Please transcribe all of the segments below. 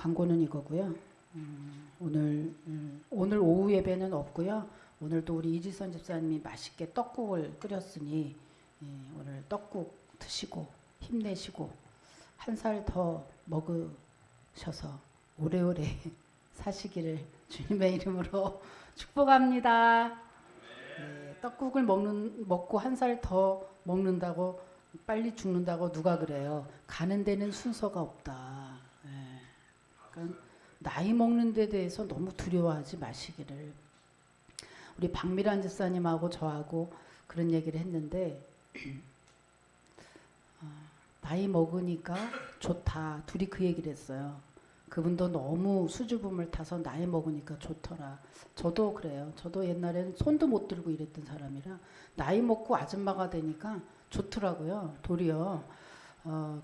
광고는 이거고요. 오늘 오후 예배는 없고요. 오늘도 우리 이지선 집사님이 맛있게 떡국을 끓였으니 오늘 떡국 드시고 힘내시고 한 살 더 먹으셔서 오래오래 사시기를 주님의 이름으로 축복합니다. 떡국을 먹고 한 살 더 먹는다고 빨리 죽는다고 누가 그래요? 가는 데는 순서가 없다. 그러니까 나이 먹는 데 대해서 너무 두려워하지 마시기를. 우리 박미란 집사님하고 저하고 그런 얘기를 했는데 나이 먹으니까 좋다. 둘이 그 얘기를 했어요. 그분도 너무 수줍음을 타서 나이 먹으니까 좋더라. 저도 그래요. 저도 옛날에는 손도 못 들고 이랬던 사람이라 나이 먹고 아줌마가 되니까 좋더라고요. 도리어.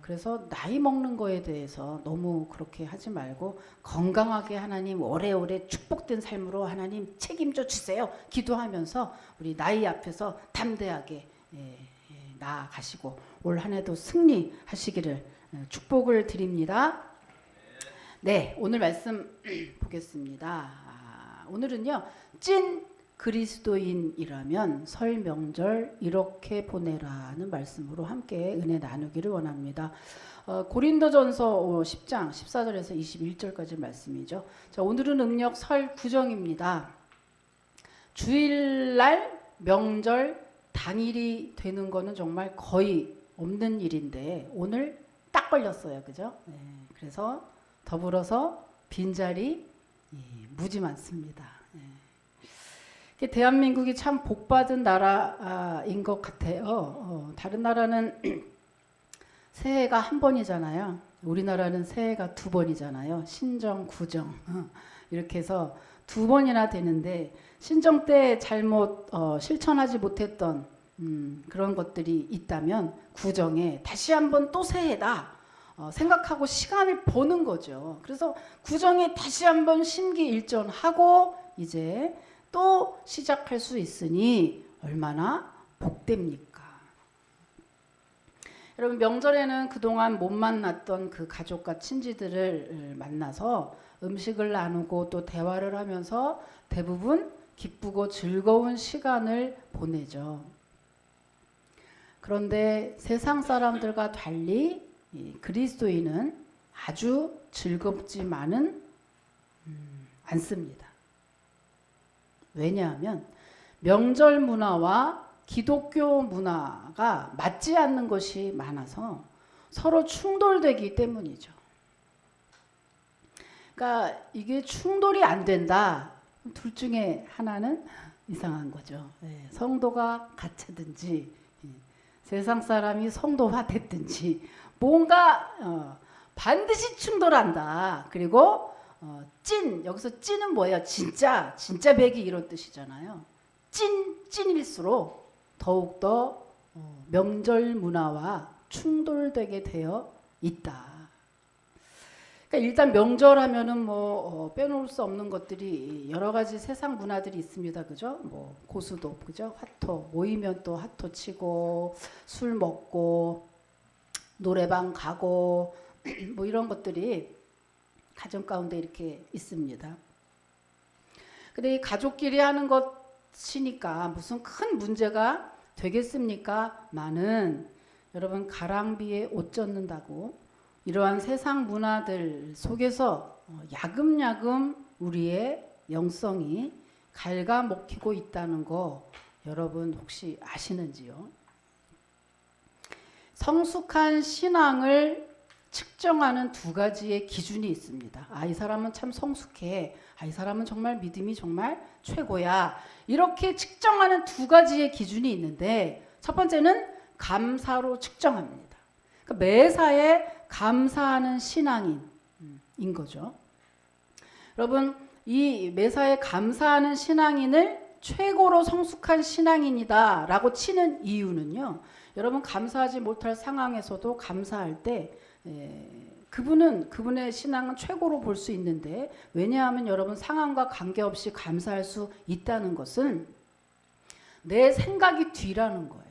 그래서 나이 먹는 거에 대해서 너무 그렇게 하지 말고 건강하게 하나님 오래오래 축복된 삶으로 하나님 책임져 주세요. 기도하면서 우리 나이 앞에서 담대하게 나아가시고 올 한 해도 승리하시기를 축복을 드립니다. 네, 오늘 말씀 보겠습니다. 오늘은요, 찐 그리스도인이라면 설 명절 이렇게 보내라는 말씀으로 함께 은혜 나누기를 원합니다. 고린도전서 10장 14절에서 21절까지 말씀이죠. 자, 오늘은 음력 설 구정입니다. 주일날 명절 당일이 되는 거는 정말 거의 없는 일인데 오늘 딱 걸렸어요. 그죠? 네, 그래서 더불어서 빈자리 무지 많습니다. 대한민국이 참 복받은 나라인 것 같아요. 다른 나라는 새해가 한 번이잖아요. 우리나라는 새해가 두 번이잖아요. 신정, 구정 이렇게 해서 두 번이나 되는데 신정 때 잘못 실천하지 못했던 그런 것들이 있다면 구정에 다시 한번 또 새해다 생각하고 시간을 보는 거죠. 그래서 구정에 다시 한번 심기일전하고 이제 또 시작할 수 있으니 얼마나 복됩니까? 여러분 명절에는 그동안 못 만났던 그 가족과 친지들을 만나서 음식을 나누고 또 대화를 하면서 대부분 기쁘고 즐거운 시간을 보내죠. 그런데 세상 사람들과 달리 그리스도인은 아주 즐겁지만은 않습니다. 왜냐하면 명절 문화와 기독교 문화가 맞지 않는 것이 많아서 서로 충돌되기 때문이죠. 그러니까 이게 충돌이 안 된다. 둘 중에 하나는 이상한 거죠. 성도가 갇히든지 세상 사람이 성도화 됐든지 뭔가 반드시 충돌한다. 그리고 여기서 찐은 뭐예요? 진짜 백이 이런 뜻이잖아요. 찐일수록 더욱더 명절 문화와 충돌되게 되어 있다. 그러니까 일단 명절 하면은 빼놓을 수 없는 것들이 여러 가지 세상 문화들이 있습니다. 그죠? 고수도, 그죠? 화토, 모이면 또 화토 치고 술 먹고 노래방 가고 이런 것들이 가정 가운데 이렇게 있습니다. 근데 이 가족끼리 하는 것이니까 무슨 큰 문제가 되겠습니까? 많은 여러분 가랑비에 옷 젖는다고 이러한 세상 문화들 속에서 야금야금 우리의 영성이 갉아먹히고 있다는 거 여러분 혹시 아시는지요? 성숙한 신앙을 측정하는 두 가지의 기준이 있습니다. 이 사람은 참 성숙해. 이 사람은 정말 믿음이 정말 최고야. 이렇게 측정하는 두 가지의 기준이 있는데 첫 번째는 감사로 측정합니다. 그러니까 매사에 감사하는 신앙인 거죠. 여러분 이 매사에 감사하는 신앙인을 최고로 성숙한 신앙인이다 라고 치는 이유는요. 여러분 감사하지 못할 상황에서도 감사할 때 그분의 신앙은 최고로 볼 수 있는데 왜냐하면 여러분 상황과 관계없이 감사할 수 있다는 것은 내 생각이 뒤라는 거예요.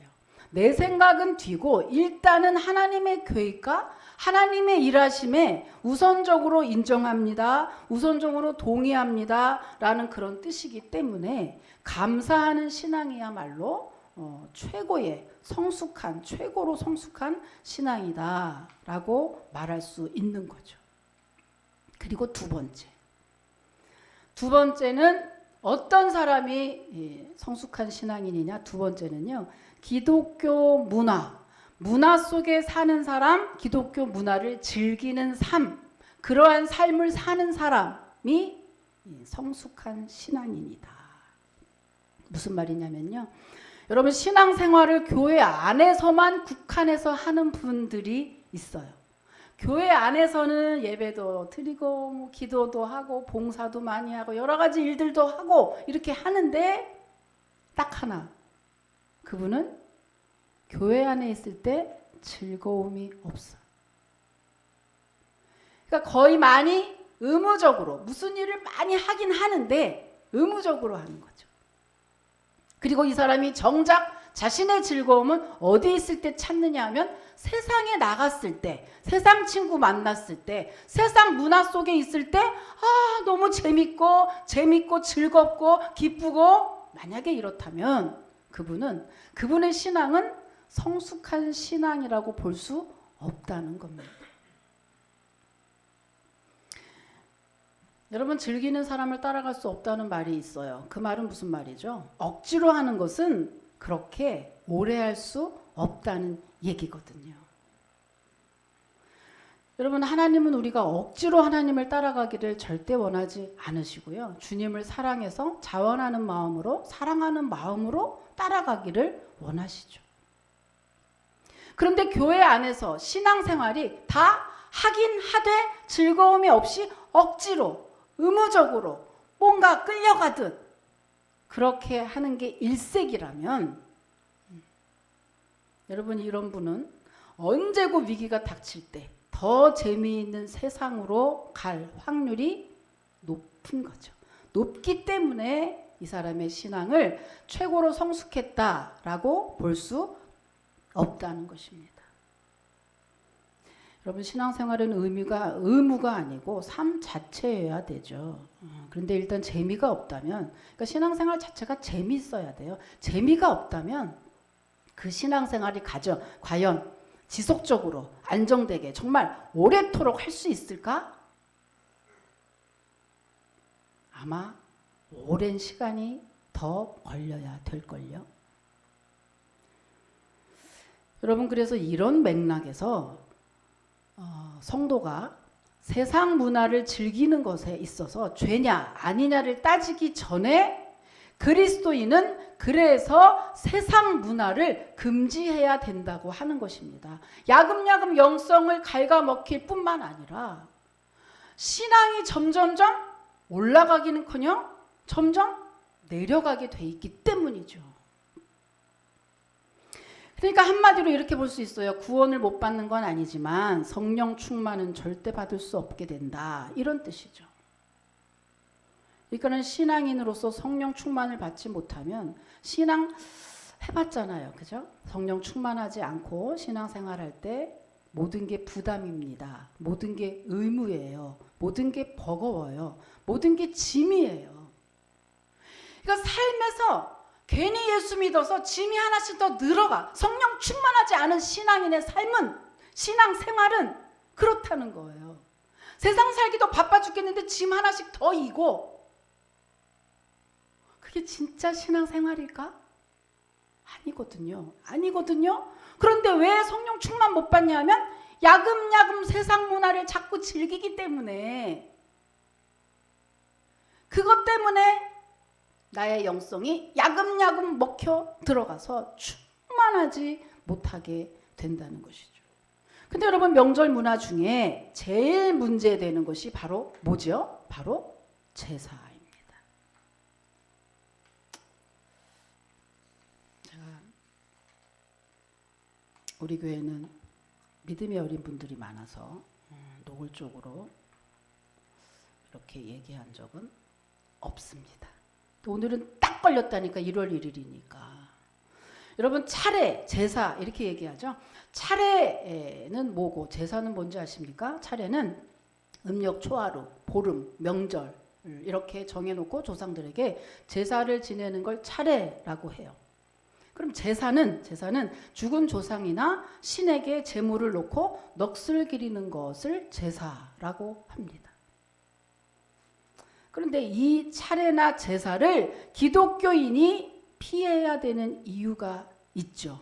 내 생각은 뒤고 일단은 하나님의 계획과 하나님의 일하심에 우선적으로 인정합니다. 우선적으로 동의합니다. 라는 그런 뜻이기 때문에 감사하는 신앙이야말로 최고의 성숙한, 최고로 성숙한 신앙이다 라고 말할 수 있는 거죠. 그리고 두 번째는 어떤 사람이 성숙한 신앙인이냐? 두 번째는요, 기독교 문화 속에 사는 사람, 기독교 문화를 즐기는 삶, 그러한 삶을 사는 사람이 성숙한 신앙인이다. 무슨 말이냐면요, 여러분, 신앙생활을 교회 안에서만 국한해서 하는 분들이 있어요. 교회 안에서는 예배도 드리고 뭐 기도도 하고 봉사도 많이 하고 여러 가지 일들도 하고 이렇게 하는데 딱 하나, 그분은 교회 안에 있을 때 즐거움이 없어요. 그러니까 거의 많이 의무적으로 무슨 일을 많이 하긴 하는데 의무적으로 하는 거죠. 그리고 이 사람이 정작 자신의 즐거움은 어디 있을 때 찾느냐 하면 세상에 나갔을 때, 세상 친구 만났을 때, 세상 문화 속에 있을 때 너무 재밌고 즐겁고 기쁘고, 만약에 이렇다면 그분의 신앙은 성숙한 신앙이라고 볼 수 없다는 겁니다. 여러분, 즐기는 사람을 따라갈 수 없다는 말이 있어요. 그 말은 무슨 말이죠? 억지로 하는 것은 그렇게 오래 할 수 없다는 얘기거든요. 여러분, 하나님은 우리가 억지로 하나님을 따라가기를 절대 원하지 않으시고요. 주님을 사랑해서 자원하는 마음으로, 사랑하는 마음으로 따라가기를 원하시죠. 그런데 교회 안에서 신앙생활이 다 하긴 하되 즐거움이 없이 억지로, 의무적으로 뭔가 끌려가듯 그렇게 하는 게 일색이라면, 여러분, 이런 분은 언제고 위기가 닥칠 때 더 재미있는 세상으로 갈 확률이 높은 거죠. 높기 때문에 이 사람의 신앙을 최고로 성숙했다라고 볼 수 없다는 것입니다. 여러분, 신앙생활은 의무가 아니고 삶 자체여야 되죠. 그런데 일단 재미가 없다면, 그러니까 신앙생활 자체가 재미있어야 돼요. 재미가 없다면 그 신앙생활이 과연 지속적으로 안정되게 정말 오래도록 할 수 있을까? 아마 오랜 시간이 더 걸려야 될걸요. 여러분, 그래서 이런 맥락에서 성도가 세상 문화를 즐기는 것에 있어서 죄냐 아니냐를 따지기 전에 그리스도인은 그래서 세상 문화를 금지해야 된다고 하는 것입니다. 야금야금 영성을 갉아먹힐 뿐만 아니라 신앙이 점점점 올라가기는커녕 점점 내려가게 돼 있기 때문이죠. 그러니까 한마디로 이렇게 볼 수 있어요. 구원을 못 받는 건 아니지만 성령 충만은 절대 받을 수 없게 된다, 이런 뜻이죠. 그러니까는 신앙인으로서 성령 충만을 받지 못하면, 신앙 해봤잖아요, 그죠? 성령 충만하지 않고 신앙생활할 때 모든 게 부담입니다. 모든 게 의무예요. 모든 게 버거워요. 모든 게 짐이에요. 그러니까 삶에서 괜히 예수 믿어서 짐이 하나씩 더 늘어가. 성령 충만하지 않은 신앙인의 삶은, 신앙생활은 그렇다는 거예요. 세상 살기도 바빠 죽겠는데 짐 하나씩 더 이고, 그게 진짜 신앙생활일까? 아니거든요. 그런데 왜 성령 충만 못 받냐면 야금야금 세상 문화를 자꾸 즐기기 때문에, 그것 때문에 나의 영성이 야금야금 먹혀 들어가서 충만하지 못하게 된다는 것이죠. 근데 여러분, 명절 문화 중에 제일 문제되는 것이 바로 뭐죠? 바로 제사입니다. 우리 교회는 믿음이 어린 분들이 많아서 노골적으로 이렇게 얘기한 적은 없습니다. 오늘은 딱 걸렸다니까, 1월 1일이니까. 여러분 차례, 제사 이렇게 얘기하죠. 차례는 뭐고 제사는 뭔지 아십니까? 차례는 음력 초하루, 보름, 명절 이렇게 정해놓고 조상들에게 제사를 지내는 걸 차례라고 해요. 그럼 제사는 죽은 조상이나 신에게 제물을 놓고 넋을 기리는 것을 제사라고 합니다. 그런데 이 차례나 제사를 기독교인이 피해야 되는 이유가 있죠.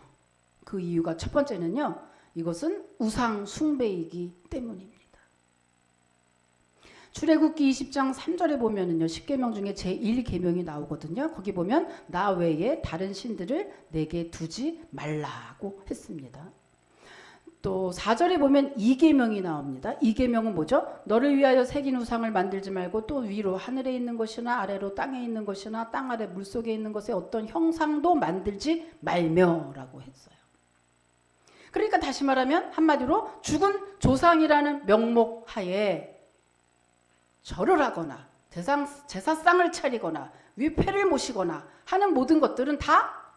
그 이유가 첫 번째는요, 이것은 우상 숭배이기 때문입니다. 출애굽기 20장 3절에 보면은요, 10계명 중에 제1계명이 나오거든요. 거기 보면 나 외에 다른 신들을 내게 두지 말라고 했습니다. 또 4절에 보면 2계명이 나옵니다. 2계명은 뭐죠? 너를 위하여 새긴 우상을 만들지 말고 또 위로 하늘에 있는 것이나 아래로 땅에 있는 것이나 땅 아래 물속에 있는 것에 어떤 형상도 만들지 말며라고 했어요. 그러니까 다시 말하면 한마디로 죽은 조상이라는 명목 하에 절을 하거나 제사상을 차리거나 위패를 모시거나 하는 모든 것들은 다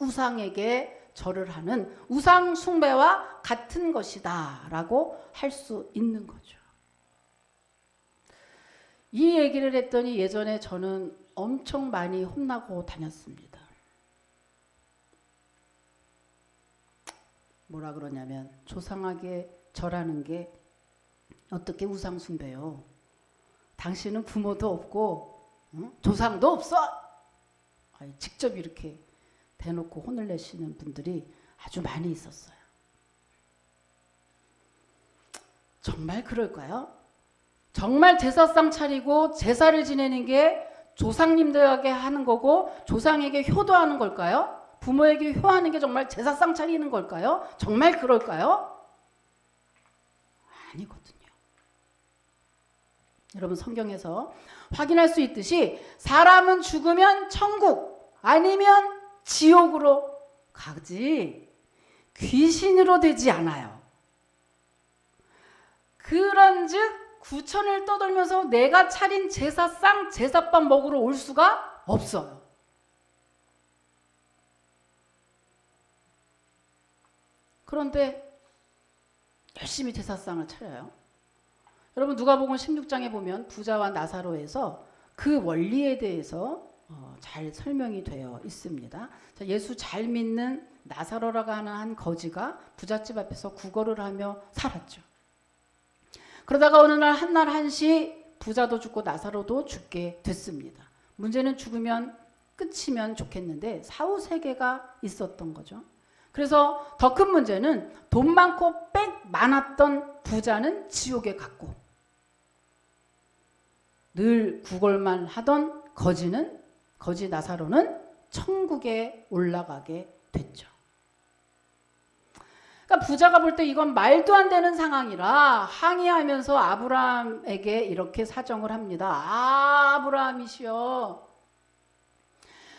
우상에게 절을 하는 우상 숭배와 같은 것이다 라고 할 수 있는 거죠. 이 얘기를 했더니 예전에 저는 엄청 많이 혼나고 다녔습니다. 뭐라 그러냐면 조상에게 절하는 게 어떻게 우상 숭배요? 당신은 부모도 없고 조상도 없어. 직접 이렇게 대놓고 혼을 내시는 분들이 아주 많이 있었어요. 정말 그럴까요? 정말 제사상 차리고 제사를 지내는 게 조상님들에게 하는 거고 조상에게 효도하는 걸까요? 부모에게 효하는 게 정말 제사상 차리는 걸까요? 정말 그럴까요? 아니거든요. 여러분 성경에서 확인할 수 있듯이 사람은 죽으면 천국 아니면 지옥으로 가지 귀신으로 되지 않아요. 그런즉 구천을 떠돌면서 내가 차린 제사상 제사밥 먹으러 올 수가 없어요. 그런데 열심히 제사상을 차려요. 여러분 누가복음 16장에 보면 부자와 나사로에서 그 원리에 대해서 잘 설명이 되어 있습니다. 자, 예수 잘 믿는 나사로라고 하는 한 거지가 부잣집 앞에서 구걸을 하며 살았죠. 그러다가 어느 날 한날 한시 부자도 죽고 나사로도 죽게 됐습니다. 문제는 죽으면 끝이면 좋겠는데 사후세계가 있었던 거죠. 그래서 더 큰 문제는 돈 많고 빽 많았던 부자는 지옥에 갔고 늘 구걸만 하던 거지 나사로는 천국에 올라가게 됐죠. 그러니까 부자가 볼 때 이건 말도 안 되는 상황이라 항의하면서 아브라함에게 이렇게 사정을 합니다. 아브라함이시여,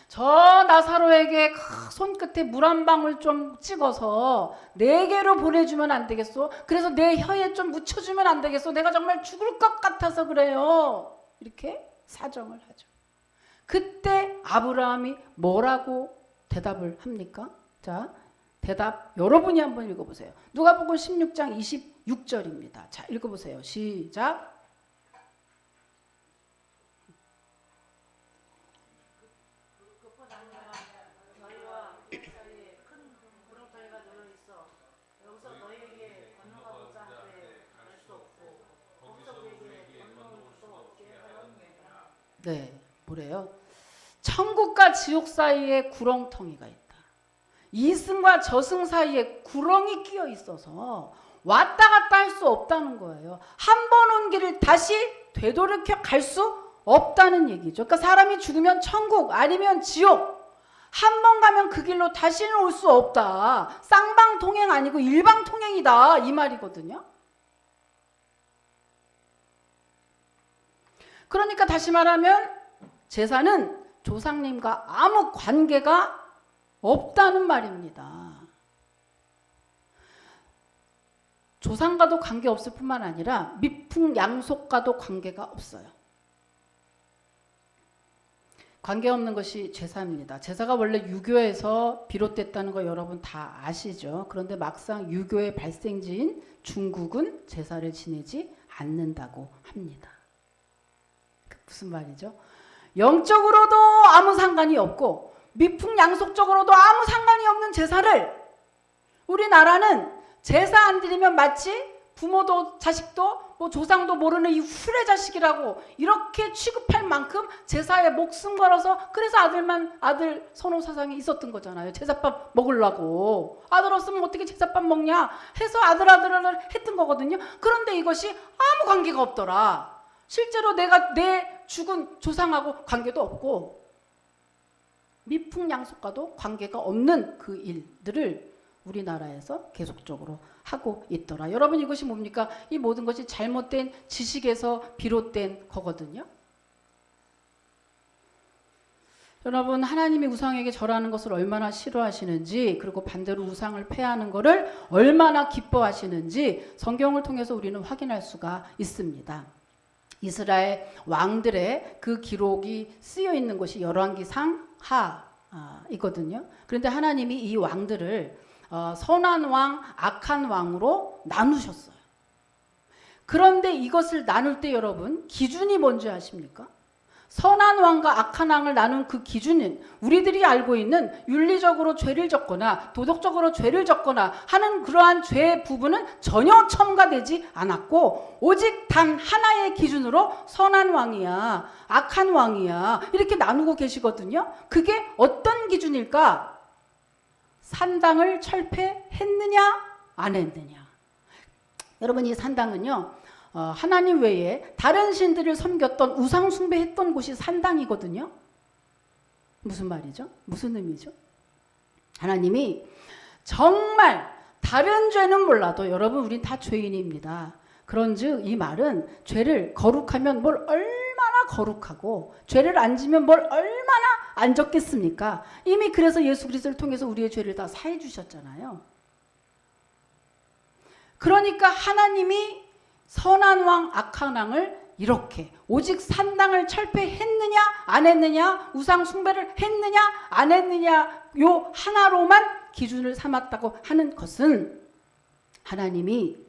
저 나사로에게 손끝에 물 한 방울 좀 찍어서 내게로 보내주면 안 되겠소? 그래서 내 혀에 좀 묻혀주면 안 되겠소? 내가 정말 죽을 것 같아서 그래요. 이렇게 사정을 하죠. 그때 아브라함이 뭐라고 대답을 합니까? 자, 대답 여러분이 한번 읽어보세요. 누가복음 16장 26절입니다. 자, 읽어보세요. 시작. 네, 뭐래요? 천국과 지옥 사이에 구렁텅이가 있다. 이승과 저승 사이에 구렁이 끼어 있어서 왔다 갔다 할 수 없다는 거예요. 한 번 온 길을 다시 되돌이켜 갈 수 없다는 얘기죠. 그러니까 사람이 죽으면 천국 아니면 지옥, 한 번 가면 그 길로 다시는 올 수 없다. 쌍방통행 아니고 일방통행이다 이 말이거든요. 그러니까 다시 말하면 제사는 조상님과 아무 관계가 없다는 말입니다. 조상과도 관계없을 뿐만 아니라 미풍양속과도 관계가 없어요. 관계없는 것이 제사입니다. 제사가 원래 유교에서 비롯됐다는 거 여러분 다 아시죠? 그런데 막상 유교의 발생지인 중국은 제사를 지내지 않는다고 합니다. 무슨 말이죠? 영적으로도 아무 상관이 없고 미풍양속적으로도 아무 상관이 없는 제사를 우리나라는 제사 안 드리면 마치 부모도 자식도 뭐 조상도 모르는 이 후레 자식이라고 이렇게 취급할 만큼 제사에 목숨 걸어서 그래서 아들 선호 사상이 있었던 거잖아요. 제사밥 먹으려고 아들 없으면 어떻게 제사밥 먹냐 해서 아들 했던 거거든요. 그런데 이것이 아무 관계가 없더라. 실제로 내 죽은 조상하고 관계도 없고 미풍양속과도 관계가 없는 그 일들을 우리나라에서 계속적으로 하고 있더라. 여러분 이것이 뭡니까? 이 모든 것이 잘못된 지식에서 비롯된 거거든요. 여러분 하나님이 우상에게 절하는 것을 얼마나 싫어하시는지 그리고 반대로 우상을 폐하는 것을 얼마나 기뻐하시는지 성경을 통해서 우리는 확인할 수가 있습니다. 이스라엘 왕들의 그 기록이 쓰여 있는 것이 열왕기상 하이거든요. 그런데 하나님이 이 왕들을 선한 왕, 악한 왕으로 나누셨어요. 그런데 이것을 나눌 때 여러분 기준이 뭔지 아십니까? 선한 왕과 악한 왕을 나눈 그 기준은 우리들이 알고 있는 윤리적으로 죄를 졌거나 도덕적으로 죄를 졌거나 하는 그러한 죄의 부분은 전혀 첨가되지 않았고 오직 단 하나의 기준으로 선한 왕이야, 악한 왕이야 이렇게 나누고 계시거든요. 그게 어떤 기준일까? 산당을 철폐했느냐 안 했느냐. 여러분 이 산당은요. 하나님 외에 다른 신들을 섬겼던 우상 숭배했던 곳이 산당이거든요. 무슨 말이죠? 무슨 의미죠? 하나님이 정말 다른 죄는 몰라도 여러분 우린 다 죄인입니다. 그런즉 이 말은 죄를 거룩하면 뭘 얼마나 거룩하고 죄를 안 지면 뭘 얼마나 안 졌겠습니까? 이미 그래서 예수 그리스도를 통해서 우리의 죄를 다 사해 주셨잖아요. 그러니까 하나님이 선한 왕, 악한 왕을 이렇게 오직 산당을 철폐했느냐 안 했느냐 우상 숭배를 했느냐 안 했느냐 요 하나로만 기준을 삼았다고 하는 것은 하나님이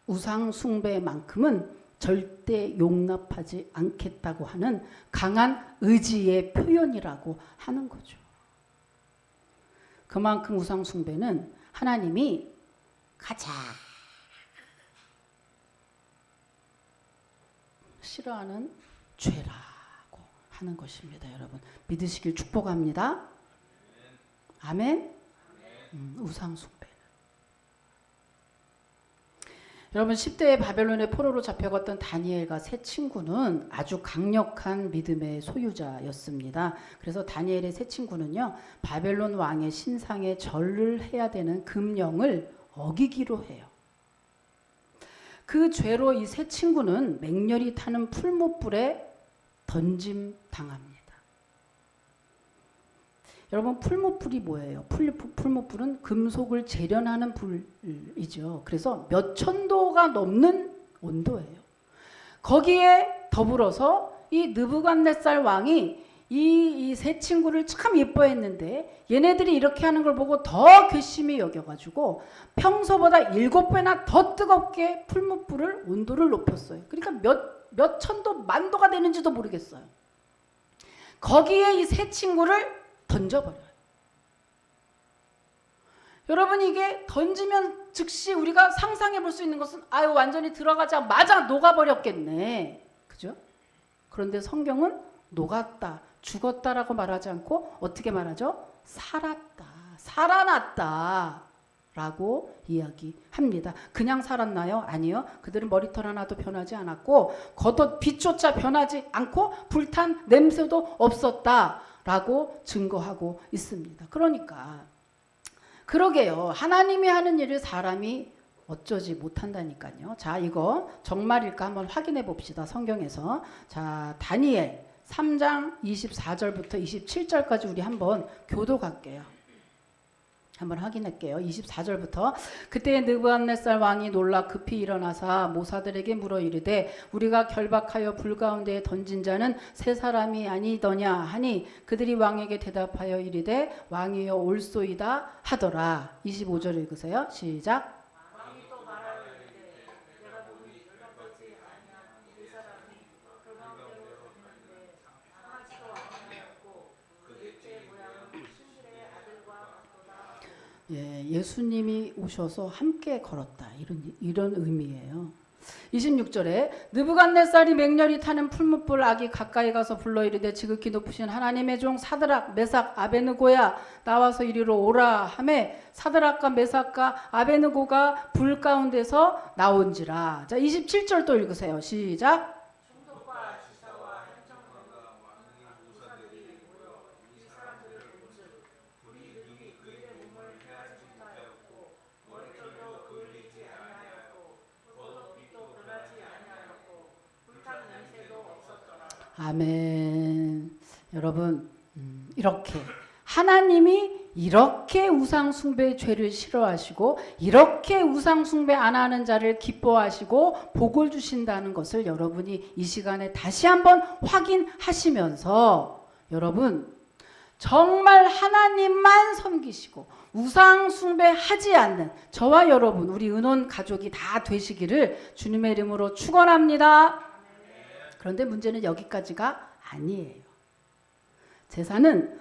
우상 숭배만큼은 절대 용납하지 않겠다고 하는 강한 의지의 표현이라고 하는 거죠. 그만큼 우상 숭배는 하나님이 가장 싫어하는 죄라고 하는 것입니다. 여러분 믿으시길 축복합니다. 아멘. 우상 숭배. 여러분 10대의 바벨론의 포로로 잡혀갔던 다니엘과 세 친구는 아주 강력한 믿음의 소유자였습니다. 그래서 다니엘의 세 친구는요 바벨론 왕의 신상에 절을 해야 되는 금령을 어기기로 해요. 그 죄로 이 세 친구는 맹렬히 타는 풀무불에 던짐 당합니다. 여러분 풀무불이 뭐예요? 풀무불은 금속을 재련하는 불이죠. 그래서 몇 천도가 넘는 온도예요. 거기에 더불어서 이 느부갓네살 왕이 이 세 친구를 참 예뻐했는데 얘네들이 이렇게 하는 걸 보고 더 괘씸히 여겨가지고 평소보다 7배나 더 뜨겁게 풀무불을 온도를 높였어요. 그러니까 몇 천도 만도가 되는지도 모르겠어요. 거기에 이 세 친구를 던져버려요. 여러분 이게 던지면 즉시 우리가 상상해 볼 수 있는 것은 아유 완전히 들어가자마자 녹아버렸겠네. 그죠? 그런데 성경은 녹았다, 죽었다라고 말하지 않고 어떻게 말하죠? 살았다, 살아났다 라고 이야기합니다. 그냥 살았나요? 아니요. 그들은 머리털 하나도 변하지 않았고 겉옷 빛조차 변하지 않고 불탄 냄새도 없었다 라고 증거하고 있습니다. 그러니까 그러게요. 하나님이 하는 일을 사람이 어쩌지 못한다니까요. 자, 이거 정말일까 한번 확인해 봅시다. 성경에서. 자, 다니엘 3장 24절부터 27절까지 우리 한번 교도 갈게요. 한번 확인할게요. 24절부터 그때 느부갓네살 왕이 놀라 급히 일어나사 모사들에게 물어 이르되 우리가 결박하여 불 가운데에 던진 자는 세 사람이 아니더냐 하니 그들이 왕에게 대답하여 이르되 왕이여 올소이다 하더라. 25절 읽으세요. 시작. 예, 예수님이 오셔서 함께 걸었다. 이런 의미예요. 26절에 느부갓네살이 맹렬히 타는 풀무불 악이 가까이 가서 불러 이르되 지극히 높으신 하나님의 종 사드락 메삭 아베느고야 나와서 이리로 오라 하매 사드락과 메삭과 아베느고가 불 가운데서 나온지라. 자, 27절 또 읽으세요. 시작. 아멘. 여러분, 이렇게 하나님이 이렇게 우상 숭배의 죄를 싫어하시고 이렇게 우상 숭배 안 하는 자를 기뻐하시고 복을 주신다는 것을 여러분이 이 시간에 다시 한번 확인하시면서 여러분 정말 하나님만 섬기시고 우상 숭배하지 않는 저와 여러분 우리 은원 가족이 다 되시기를 주님의 이름으로 축원합니다. 그런데 문제는 여기까지가 아니에요. 제사는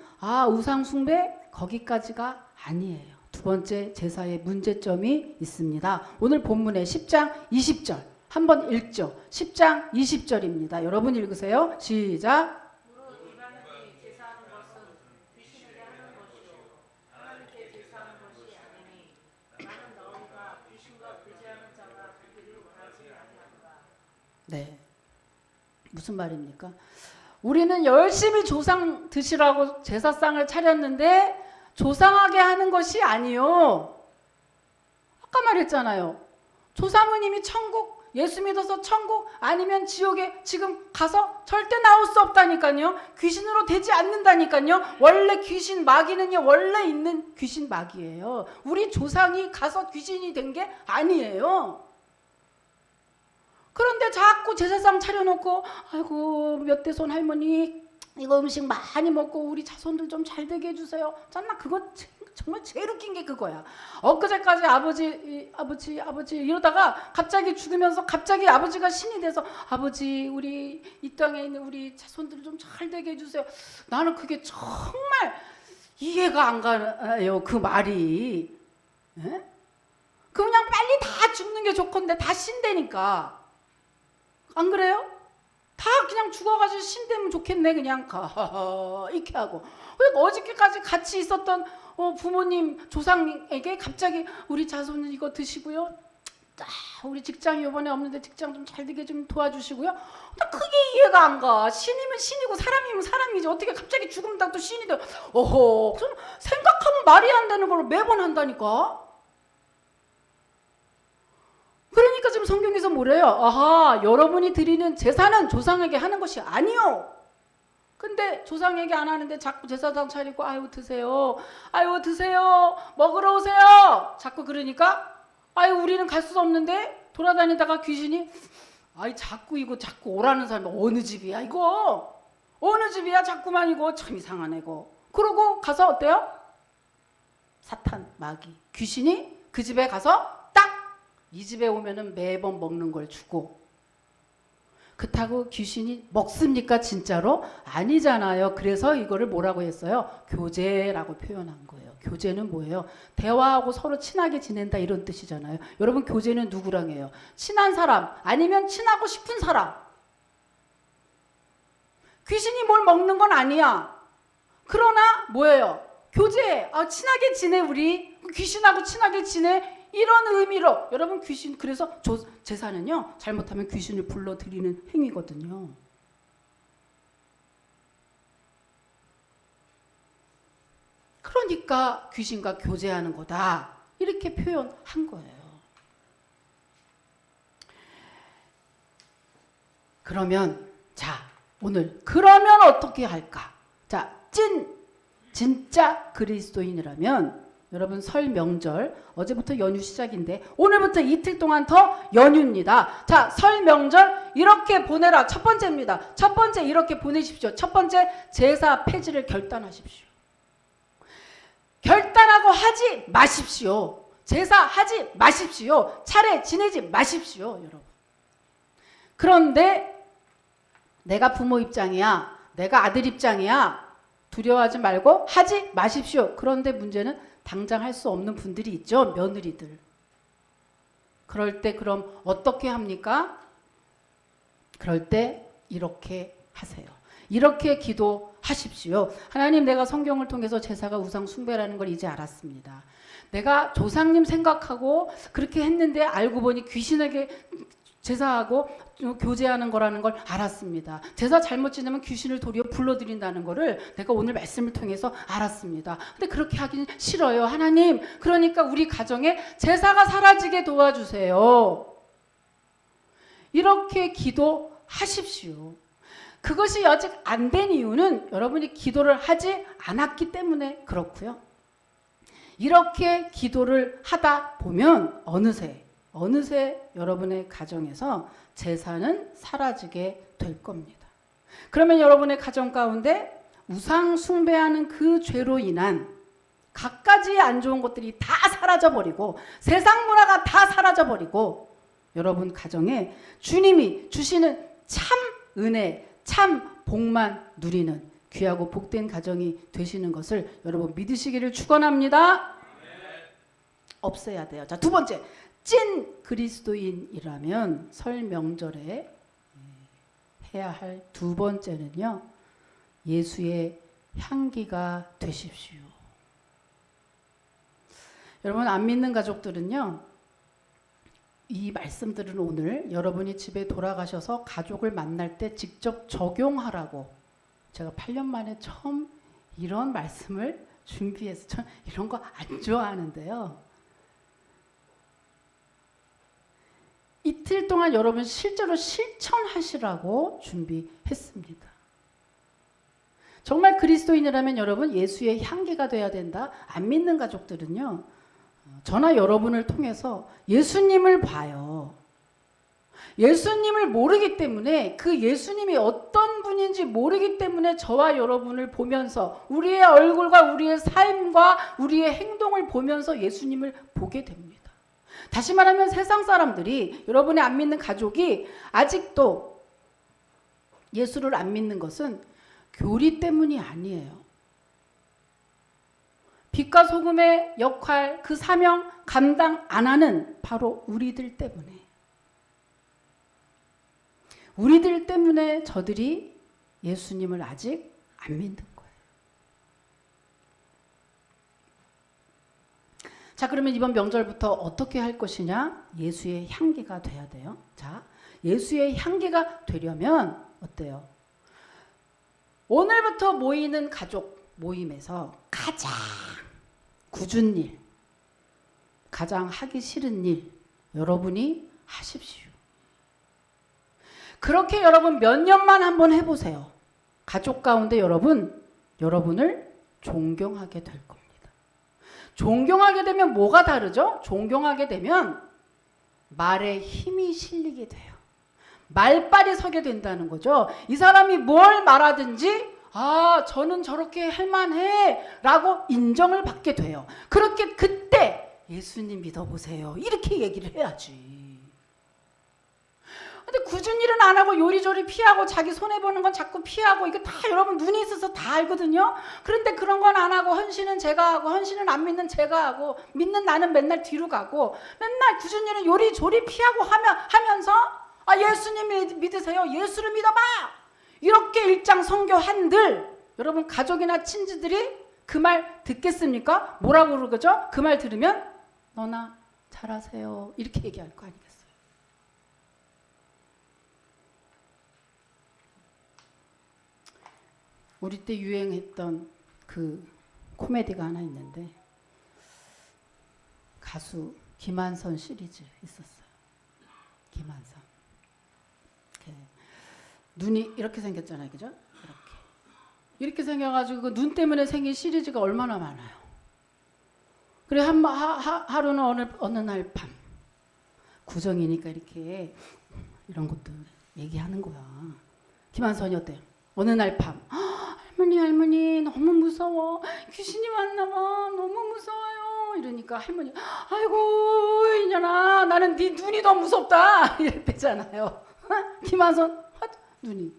우상 숭배 거기까지가 아니에요. 두 번째 제사의 문제점이 있습니다. 오늘 본문의 10장 20절 한번 읽죠. 10장 20절입니다. 여러분 읽으세요. 시작. 네. 무슨 말입니까? 우리는 열심히 조상 드시라고 제사상을 차렸는데 조상하게 하는 것이 아니요. 아까 말했잖아요. 조상은 이미 천국, 예수 믿어서 천국 아니면 지옥에 지금 가서 절대 나올 수 없다니까요. 귀신으로 되지 않는다니까요. 원래 귀신 마귀는요. 원래 있는 귀신 마귀예요. 우리 조상이 가서 귀신이 된 게 아니에요. 그런데 자꾸 제사상 차려놓고 아이고 몇 대손 할머니 이거 음식 많이 먹고 우리 자손들 좀 잘 되게 해주세요. 짠나 그거 정말 제일 웃긴 게 그거야. 엊그제까지 아버지 이러다가 갑자기 죽으면서 갑자기 아버지가 신이 돼서 아버지 우리 이 땅에 있는 우리 자손들 좀 잘 되게 해주세요. 나는 그게 정말 이해가 안 가요. 그 말이. 에? 그냥 빨리 다 죽는 게 좋건데 다 신대니까. 안 그래요? 다 그냥 죽어가지고 신되면 좋겠네 그냥 이렇게 하고. 그리고 어저께까지 같이 있었던 부모님 조상에게 갑자기 우리 자손 이거 드시고요. 우리 직장이 이번에 없는데 직장 좀 잘 되게 좀 도와주시고요. 나 그게 이해가 안 가. 신이면 신이고 사람이면 사람이지 어떻게 갑자기 죽음다 또 신이 돼. 좀 생각하면 말이 안 되는 걸 매번 한다니까. 그러니까 지금 성경에서 뭐래요? 여러분이 드리는 제사는 조상에게 하는 것이 아니요. 근데 조상에게 안 하는데 자꾸 제사상 차리고 아유 드세요. 먹으러 오세요. 자꾸 그러니까 우리는 갈 수 없는데 돌아다니다가 귀신이 자꾸 오라는 사람이 어느 집이야 이거. 어느 집이야 자꾸만 이거 참 이상한 애고. 그러고 가서 어때요? 사탄 마귀 귀신이 그 집에 가서 이 집에 오면은 매번 먹는 걸 주고. 그렇다고 귀신이 먹습니까 진짜로? 아니잖아요. 그래서 이거를 뭐라고 했어요? 교제라고 표현한 거예요. 교제는 뭐예요? 대화하고 서로 친하게 지낸다 이런 뜻이잖아요. 여러분 교제는 누구랑 해요? 친한 사람 아니면 친하고 싶은 사람. 귀신이 뭘 먹는 건 아니야. 그러나 뭐예요? 교제. 친하게 지내 우리. 귀신하고 친하게 지내. 이런 의미로 여러분 귀신 그래서 제사는요 잘못하면 귀신을 불러들이는 행위거든요. 그러니까 귀신과 교제하는 거다 이렇게 표현한 거예요. 그러면 오늘 그러면 어떻게 할까? 진짜 그리스도인이라면 여러분 설 명절 어제부터 연휴 시작인데 오늘부터 이틀 동안 더 연휴입니다. 자, 설 명절 이렇게 보내라. 첫 번째입니다. 첫 번째 이렇게 보내십시오. 첫 번째 제사 폐지를 결단하십시오. 결단하고 하지 마십시오. 제사하지 마십시오. 차례 지내지 마십시오. 여러분. 그런데 내가 부모 입장이야. 내가 아들 입장이야. 두려워하지 말고 하지 마십시오. 그런데 문제는 당장 할 수 없는 분들이 있죠. 며느리들. 그럴 때 그럼 어떻게 합니까? 그럴 때 이렇게 하세요. 이렇게 기도하십시오. 하나님, 내가 성경을 통해서 제사가 우상 숭배라는 걸 이제 알았습니다. 내가 조상님 생각하고 그렇게 했는데 알고 보니 귀신에게 제사하고 교제하는 거라는 걸 알았습니다. 제사 잘못 지내면 귀신을 도리어 불러들인다는 거를 내가 오늘 말씀을 통해서 알았습니다. 근데 그렇게 하긴 싫어요. 하나님, 그러니까 우리 가정에 제사가 사라지게 도와주세요. 이렇게 기도하십시오. 그것이 아직 안 된 이유는 여러분이 기도를 하지 않았기 때문에 그렇고요. 이렇게 기도를 하다 보면 어느새 여러분의 가정에서 제사는 사라지게 될 겁니다. 그러면 여러분의 가정 가운데 우상 숭배하는 그 죄로 인한 갖가지 안 좋은 것들이 다 사라져버리고 세상 문화가 다 사라져버리고 여러분 가정에 주님이 주시는 참 은혜, 참 복만 누리는 귀하고 복된 가정이 되시는 것을 여러분 믿으시기를 축원합니다. 없애야 돼요. 자, 두 번째, 찐 그리스도인이라면 설 명절에 해야 할 두 번째는요, 예수의 향기가 되십시오. 여러분, 안 믿는 가족들은요, 이 말씀들은 오늘 여러분이 집에 돌아가셔서 가족을 만날 때 직접 적용하라고 제가 8년 만에 처음 이런 말씀을 준비해서 전 이런 거 안 좋아하는데요. 이틀 동안 여러분 실제로 실천하시라고 준비했습니다. 정말 그리스도인이라면 여러분 예수의 향기가 돼야 된다. 안 믿는 가족들은요, 저나 여러분을 통해서 예수님을 봐요. 예수님을 모르기 때문에 그 예수님이 어떤 분인지 모르기 때문에 저와 여러분을 보면서 우리의 얼굴과 우리의 삶과 우리의 행동을 보면서 예수님을 보게 됩니다. 다시 말하면 세상 사람들이 여러분의 안 믿는 가족이 아직도 예수를 안 믿는 것은 교리 때문이 아니에요. 빛과 소금의 역할, 그 사명 감당 안 하는 바로 우리들 때문에. 우리들 때문에 저들이 예수님을 아직 안 믿는 거예요. 자, 그러면 이번 명절부터 어떻게 할 것이냐? 예수의 향기가 돼야 돼요. 자, 예수의 향기가 되려면 어때요? 오늘부터 모이는 가족 모임에서 가장 굳은 일, 가장 하기 싫은 일 여러분이 하십시오. 그렇게 여러분 몇 년만 한번 해보세요. 가족 가운데 여러분을 존경하게 될 겁니다. 존경하게 되면 뭐가 다르죠? 존경하게 되면 말에 힘이 실리게 돼요. 말빨이 서게 된다는 거죠. 이 사람이 뭘 말하든지 저는 저렇게 할만해 라고 인정을 받게 돼요. 그렇게 그때 예수님 믿어보세요. 이렇게 얘기를 해야지. 근데 굳은 일은 안 하고 요리조리 피하고 자기 손해보는 건 자꾸 피하고 이거 다 여러분 눈이 있어서 다 알거든요. 그런데 그런 건 안 하고 헌신은 제가 하고 헌신은 안 믿는 제가 하고 믿는 나는 맨날 뒤로 가고 맨날 굳은 일은 요리조리 피하고 하면서 예수님 믿으세요. 예수를 믿어봐. 이렇게 일장 성교한들 여러분 가족이나 친지들이 그 말 듣겠습니까? 뭐라고 그러죠? 그 말 들으면 너나 잘하세요. 이렇게 얘기할 거 아니겠어요? 우리 때 유행했던 그 코미디가 하나 있는데 가수 김한선 시리즈 있었어요. 김한선. 눈이 이렇게 생겼잖아요. 그죠? 이렇게 생겨가지고 그 눈 때문에 생긴 시리즈가 얼마나 많아요. 그래 하루는 어느 날 밤 구정이니까 이렇게 이런 것도 얘기하는 거야. 김한선이 어때? 어느 날 밤 할머니 너무 무서워. 귀신이 왔나 봐. 너무 무서워요. 이러니까 할머니 아이고 이년아 나는 네 눈이 더 무섭다 이랬대잖아요. 김한선 눈이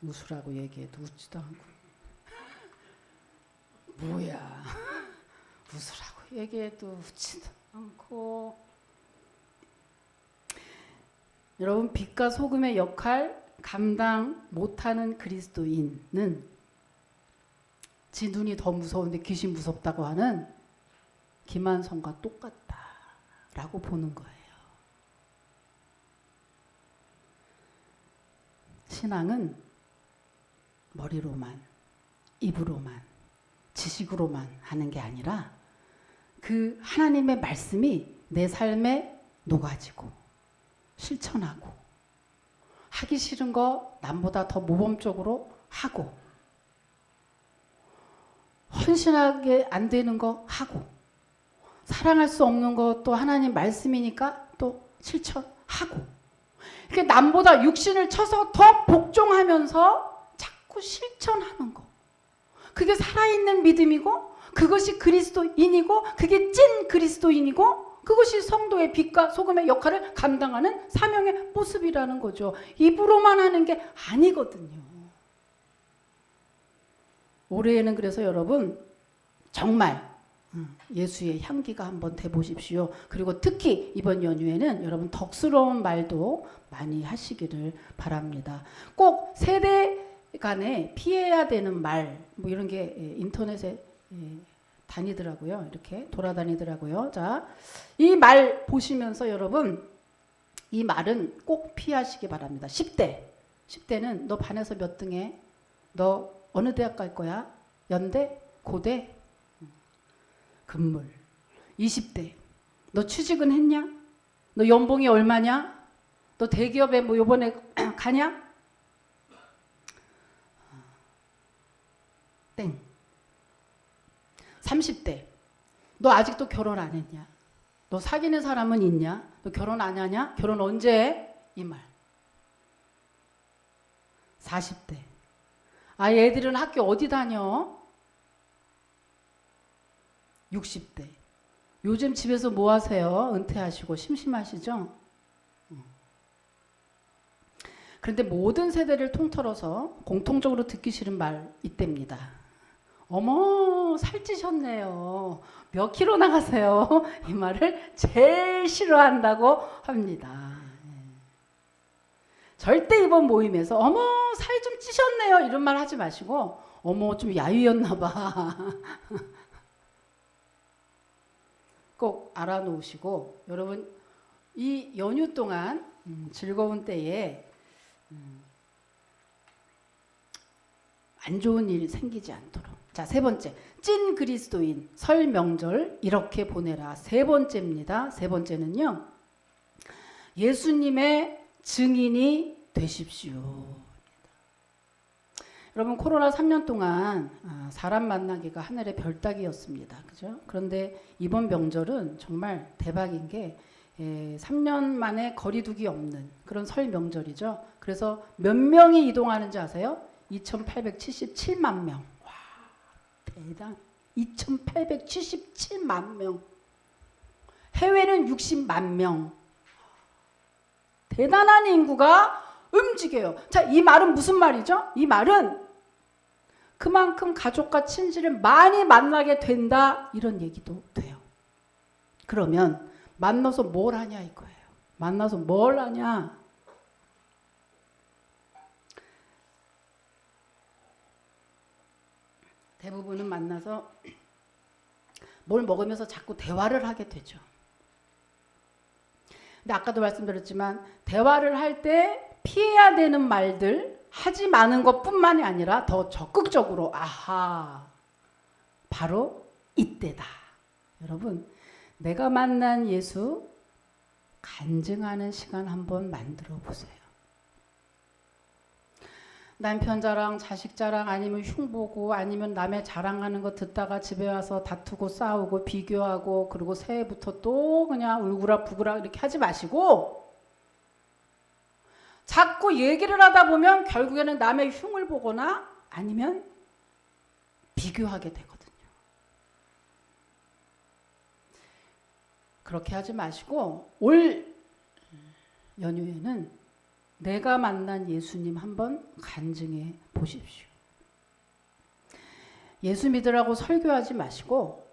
웃으라고 얘기해도 웃지도 않고 뭐야 웃으라고 얘기해도 웃지도 않고. 여러분 빛과 소금의 역할 감당 못하는 그리스도인은 지 눈이 더 무서운데 귀신 무섭다고 하는 김한성과 똑같다라고 보는 거예요. 신앙은 머리로만 입으로만 지식으로만 하는 게 아니라 그 하나님의 말씀이 내 삶에 녹아지고 실천하고 하기 싫은 거 남보다 더 모범적으로 하고 헌신하게 안 되는 거 하고 사랑할 수 없는 것도 하나님 말씀이니까 또 실천하고 이렇게 남보다 육신을 쳐서 더 복종하면서 자꾸 실천하는 거. 그게 살아있는 믿음이고 그것이 그리스도인이고 그게 찐 그리스도인이고 그것이 성도의 빛과 소금의 역할을 감당하는 사명의 모습이라는 거죠. 입으로만 하는 게 아니거든요. 올해에는 그래서 여러분 정말 예수의 향기가 한번 돼보십시오. 그리고 특히 이번 연휴에는 여러분 덕스러운 말도 많이 하시기를 바랍니다. 꼭 세대 간에 피해야 되는 말 뭐 이런 게 인터넷에 다니더라고요. 이렇게 돌아다니더라고요. 자, 이 말 보시면서 여러분 이 말은 꼭 피하시기 바랍니다. 10대는 너 반에서 몇 등해? 너 어느 대학 갈 거야? 연대? 고대? 금물. 20대 너 취직은 했냐? 너 연봉이 얼마냐? 너 대기업에 뭐 요번에 가냐? 땡. 30대 너 아직도 결혼 안 했냐? 너 사귀는 사람은 있냐? 너 결혼 안 하냐? 결혼 언제 해? 이 말. 40대 아 애들은 학교 어디 다녀? 60대 요즘 집에서 뭐 하세요? 은퇴하시고 심심하시죠? 그런데 모든 세대를 통틀어서 공통적으로 듣기 싫은 말 이때입니다. 어머 살찌셨네요. 몇 킬로 나가세요? 이 말을 제일 싫어한다고 합니다. 절대 이번 모임에서 어머 살 좀 찌셨네요 이런 말 하지 마시고 어머 좀 야유였나 봐. 꼭 알아놓으시고 여러분 이 연휴 동안 즐거운 때에 안 좋은 일 생기지 않도록. 자, 세 번째. 찐 그리스도인 설 명절 이렇게 보내라. 세 번째입니다. 세 번째는요. 예수님의 증인이 되십시오. 여러분 코로나 3년 동안 사람 만나기가 하늘의 별 따기였습니다. 그죠? 그런데 이번 명절은 정말 대박인 게 3년 만에 거리두기 없는 그런 설 명절이죠. 그래서 몇 명이 이동하는지 아세요? 2,877만 명. 와, 대단. 2,877만 명. 해외는 60만 명. 대단한 인구가 움직여요. 자, 이 말은 무슨 말이죠? 이 말은 그만큼 가족과 친지를 많이 만나게 된다 이런 얘기도 돼요. 그러면 만나서 뭘 하냐 이거예요. 만나서 뭘 하냐. 대부분은 만나서 뭘 먹으면서 자꾸 대화를 하게 되죠. 근데 아까도 말씀드렸지만 대화를 할 때 피해야 되는 말들 하지 마는 것뿐만이 아니라 더 적극적으로 아하 바로 이때다. 여러분 내가 만난 예수 간증하는 시간 한번 만들어 보세요. 남편 자랑, 자식 자랑, 아니면 흉보고, 아니면 남의 자랑하는 거 듣다가 집에 와서 다투고 싸우고 비교하고, 그리고 새해부터 또 그냥 울구락부구락 이렇게 하지 마시고, 자꾸 얘기를 하다 보면 결국에는 남의 흉을 보거나 아니면 비교하게 되거든요. 그렇게 하지 마시고 올 연휴에는 내가 만난 예수님 한번 간증해 보십시오. 예수 믿으라고 설교하지 마시고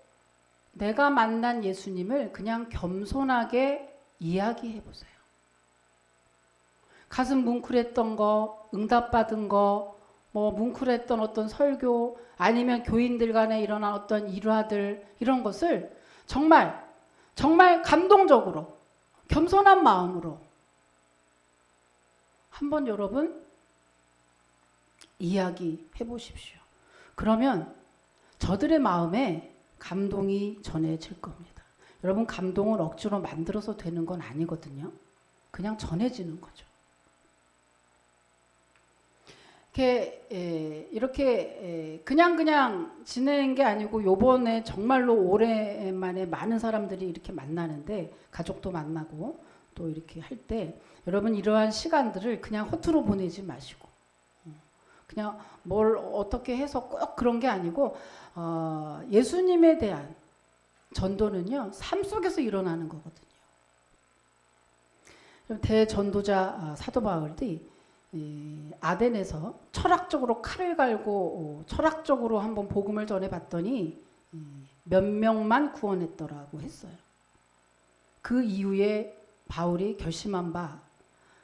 내가 만난 예수님을 그냥 겸손하게 이야기해 보세요. 가슴 뭉클했던 거, 응답받은 거, 뭐 뭉클했던 어떤 설교, 아니면 교인들 간에 일어난 어떤 일화들, 이런 것을 정말 감동적으로 겸손한 마음으로 한번 여러분 이야기해 보십시오. 그러면 저들의 마음에 감동이 전해질 겁니다. 여러분, 감동을 억지로 만들어서 되는 건 아니거든요. 그냥 전해지는 거죠. 이렇게 그냥 지낸 게 아니고 요번에 정말로 오랜만에 많은 사람들이 이렇게 만나는데, 가족도 만나고 또 이렇게 할 때 여러분 이러한 시간들을 그냥 허투루 보내지 마시고 그냥 뭘 어떻게 해서 꼭 그런 게 아니고 예수님에 대한 전도는요, 삶 속에서 일어나는 거거든요. 대전도자 사도 바울이 아덴에서 철학적으로 칼을 갈고 철학적으로 한번 복음을 전해봤더니 몇 명만 구원했더라고 했어요. 그 이후에 바울이 결심한 바,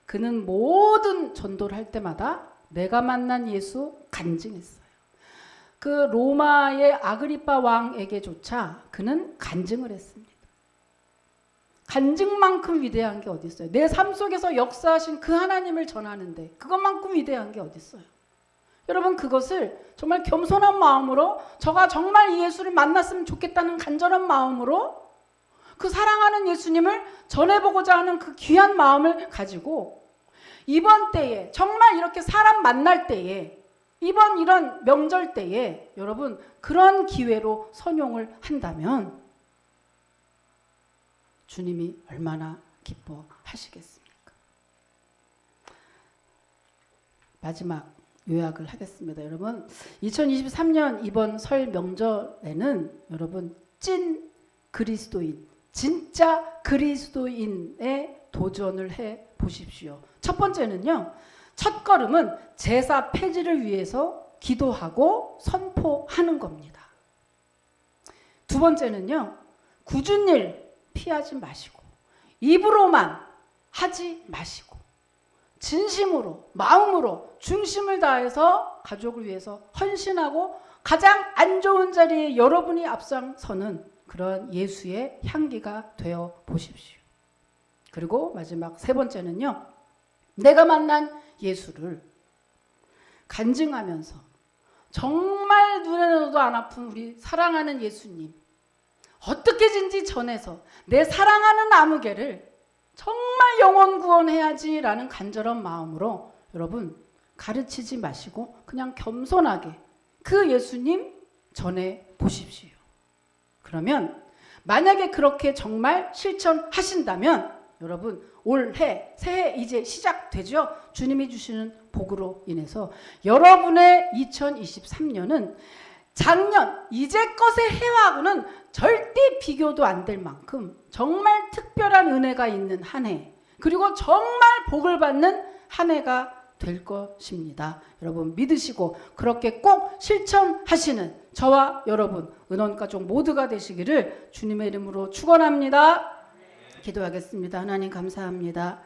그는 모든 전도를 할 때마다 내가 만난 예수 간증했어요. 그 로마의 아그리파 왕에게조차 그는 간증을 했습니다. 간증만큼 위대한 게 어디 있어요? 내 삶 속에서 역사하신 그 하나님을 전하는데 그것만큼 위대한 게 어디 있어요? 여러분, 그것을 정말 겸손한 마음으로, 저가 정말 이 예수를 만났으면 좋겠다는 간절한 마음으로 그 사랑하는 예수님을 전해보고자 하는 그 귀한 마음을 가지고 이번 때에, 정말 이렇게 사람 만날 때에, 이번 이런 명절 때에 여러분 그런 기회로 선용을 한다면 주님이 얼마나 기뻐하시겠습니까? 마지막 요약을 하겠습니다. 여러분, 2023년 이번 설 명절에는 여러분 찐 그리스도인, 진짜 그리스도인의 도전을 해 보십시오. 첫 번째는요, 첫 걸음은 제사 폐지를 위해서 기도하고 선포하는 겁니다. 두 번째는요, 굳은 일 피하지 마시고 입으로만 하지 마시고 진심으로, 마음으로 중심을 다해서 가족을 위해서 헌신하고 가장 안 좋은 자리에 여러분이 앞장서는 그런 예수의 향기가 되어 보십시오. 그리고 마지막 세 번째는요, 내가 만난 예수를 간증하면서 정말 눈에도 안 아픈 우리 사랑하는 예수님 어떻게든지 전해서 내 사랑하는 아무개를 정말 영원 구원해야지라는 간절한 마음으로 여러분 가르치지 마시고 그냥 겸손하게 그 예수님 전해 보십시오. 그러면 만약에 그렇게 정말 실천하신다면 여러분 올해 새해 이제 시작되죠. 주님이 주시는 복으로 인해서 여러분의 2023년은 작년 이제껏의 해와고는 절대 비교도 안 될 만큼 정말 특별한 은혜가 있는 한 해, 그리고 정말 복을 받는 한 해가 될 것입니다. 여러분 믿으시고 그렇게 꼭 실천하시는 저와 여러분 은원가족 모두가 되시기를 주님의 이름으로 축원합니다. 기도하겠습니다. 하나님 감사합니다.